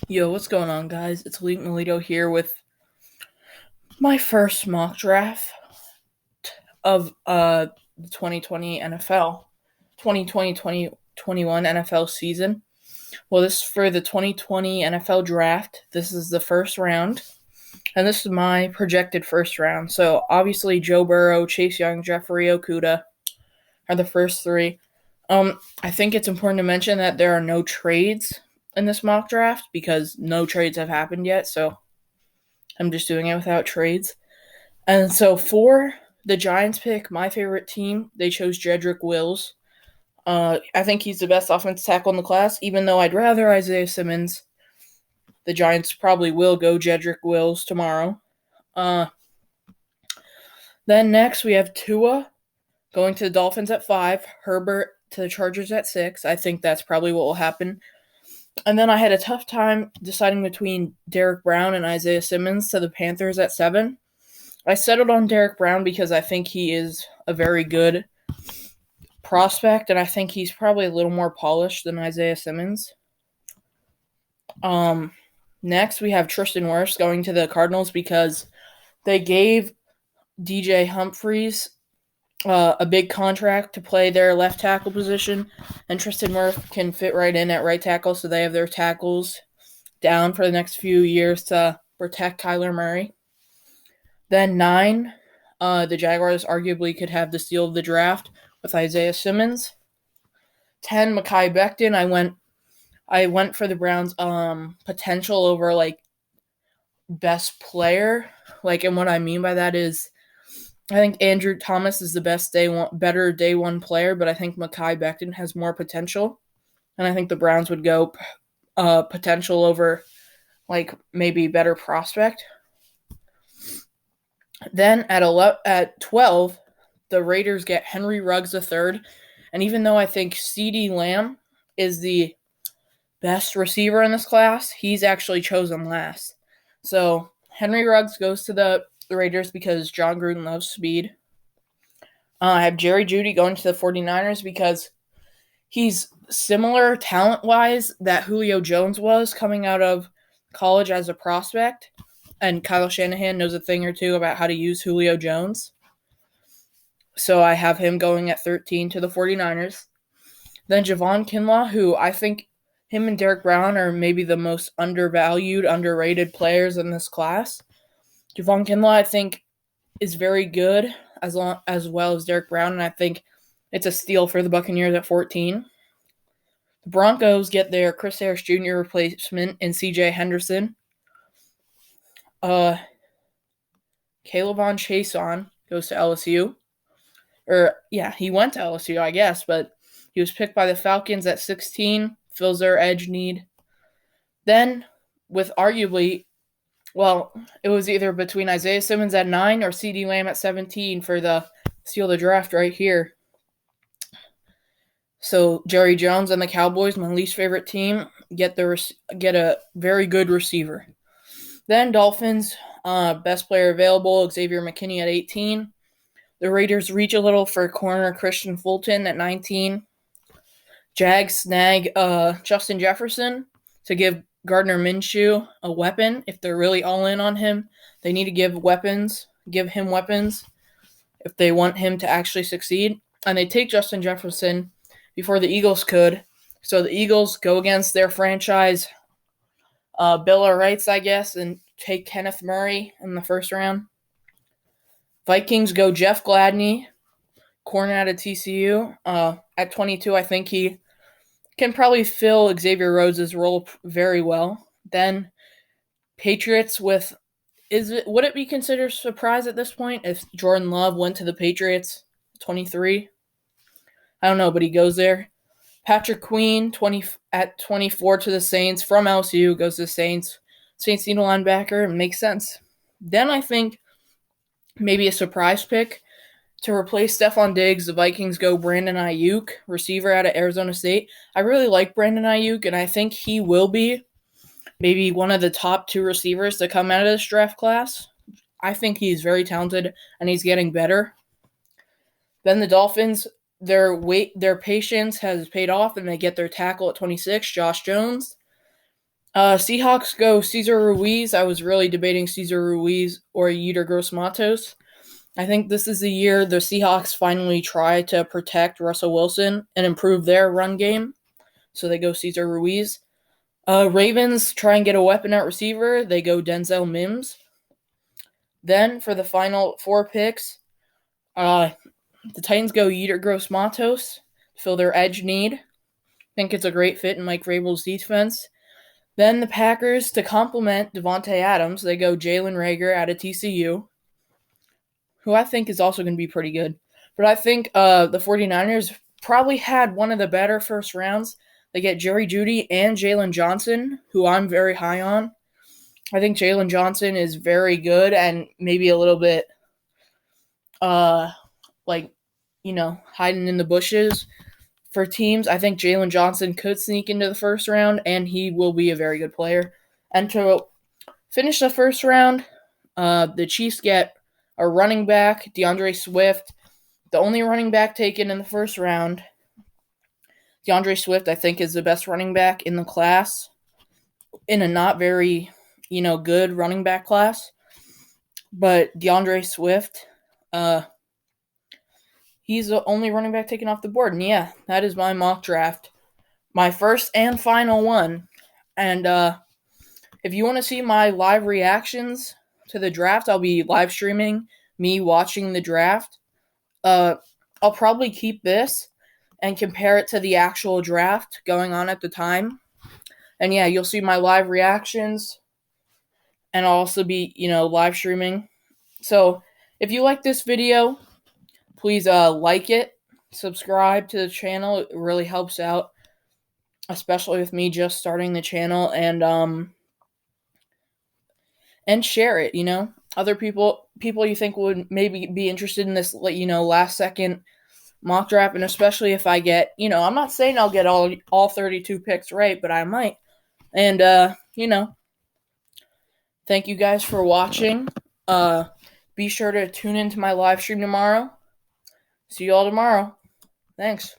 Yo, what's going on, guys? It's Elite Melito here with my first mock draft of the 2020 NFL, 2020-2021 NFL season. Well, this is for the 2020 NFL draft. This is the first round, and this is my projected first round. So, obviously, Joe Burrow, Chase Young, Jeffrey Okudah are the first three. I think it's important to mention that there are no trades in this mock draft because no trades have happened yet, so I'm just doing it without trades. And so for the Giants pick, my favorite team, they chose Jedrick Wills. I think he's the best offensive tackle in the class, even though I'd rather Isaiah Simmons. The Giants probably will go Jedrick Wills tomorrow. Uh, then next we have Tua going to the Dolphins at 5, Herbert to the Chargers at 6. I think that's probably what will happen. And then I had a tough time deciding between Derek Brown and Isaiah Simmons to the Panthers at 7. I settled on Derek Brown because I think he is a very good prospect, and I think he's probably a little more polished than Isaiah Simmons. Next, we have Tristan Wirfs going to the Cardinals because they gave DJ Humphries a big contract to play their left tackle position, and Tristan Wirfs can fit right in at right tackle, so they have their tackles down for the next few years to protect Kyler Murray. Then 9, the Jaguars arguably could have the steal of the draft with Isaiah Simmons. 10, Mekhi Becton. I went for the Browns' potential over best player. And what I mean by that is, I think Andrew Thomas is the better day one player, but I think Mekhi Becton has more potential, and I think the Browns would go potential over maybe better prospect. Then at 12, the Raiders get Henry Ruggs III, and even though I think CeeDee Lamb is the best receiver in this class, he's actually chosen last. So Henry Ruggs goes to the Raiders because John Gruden loves speed. I have Jerry Jeudy going to the 49ers because he's similar talent-wise that Julio Jones was coming out of college as a prospect, and Kyle Shanahan knows a thing or two about how to use Julio Jones. So I have him going at 13 to the 49ers. Then Javon Kinlaw, who I think him and Derek Brown are maybe the most undervalued, underrated players in this class. Javon Kinlaw, I think, is very good as well as Derek Brown, and I think it's a steal for the Buccaneers at 14. The Broncos get their Chris Harris Jr. replacement in C.J. Henderson. K'Lavon Chaisson goes to LSU. He went to LSU, I guess, but he was picked by the Falcons at 16, fills their edge need. Then, with arguably, it was either between Isaiah Simmons at 9 or CeeDee Lamb at 17 for the steal of the draft right here. So Jerry Jones and the Cowboys, my least favorite team, get a very good receiver. Then Dolphins, best player available, Xavier McKinney at 18. The Raiders reach a little for corner Christian Fulton at 19. Jags snag Justin Jefferson to give Gardner Minshew a weapon. If they're really all in on him, they need to give him weapons if they want him to actually succeed. And they take Justin Jefferson before the Eagles could. So the Eagles go against their franchise Bill of Rights, I guess, and take Kenneth Murray in the first round. Vikings go Jeff Gladney, corner out of TCU. At 22, I think he can probably fill Xavier Rhodes' role very well. Then Patriots would it be considered a surprise at this point if Jordan Love went to the Patriots 23? I don't know, but he goes there. Patrick Queen at 24 to the Saints from LSU goes to the Saints. Saints need a linebacker. It makes sense. Then I think maybe a surprise pick to replace Stephon Diggs. The Vikings go Brandon Ayuk, receiver out of Arizona State. I really like Brandon Ayuk, and I think he will be maybe one of the top 2 receivers to come out of this draft class. I think he's very talented, and he's getting better. Then the Dolphins, their patience has paid off, and they get their tackle at 26, Josh Jones. Seahawks go Cesar Ruiz. I was really debating Cesar Ruiz or Yetur Gross-Matos. I think this is the year the Seahawks finally try to protect Russell Wilson and improve their run game. So they go Cesar Ruiz. Ravens try and get a weapon at receiver. They go Denzel Mims. Then for the final 4 picks, the Titans go Yetur Gross-Matos to fill their edge need. I think it's a great fit in Mike Vrabel's defense. Then the Packers, to complement Devontae Adams, they go Jalen Reagor out of TCU, who I think is also going to be pretty good. But I think the 49ers probably had one of the better first rounds. They get Jerry Jeudy and Jalen Johnson, who I'm very high on. I think Jalen Johnson is very good and maybe a little bit, hiding in the bushes for teams. I think Jalen Johnson could sneak into the first round, and he will be a very good player. And to finish the first round, the Chiefs get a running back, DeAndre Swift, the only running back taken in the first round. DeAndre Swift, I think, is the best running back in the class, in a not very, good running back class. But DeAndre Swift, he's the only running back taken off the board. And yeah, that is my mock draft. My first and final one. And if you want to see my live reactions to the draft, I'll be live streaming me watching the draft. I'll probably keep this and compare it to the actual draft going on at the time. And yeah, you'll see my live reactions. And I'll also be, live streaming. So if you like this video, please like it, subscribe to the channel. It really helps out, especially with me just starting the channel, and share it. Other people you think would maybe be interested in this, last second mock draft, and especially if I get, I'm not saying I'll get all 32 picks right, but I might. And thank you guys for watching. Be sure to tune into my live stream tomorrow. See you all tomorrow. Thanks.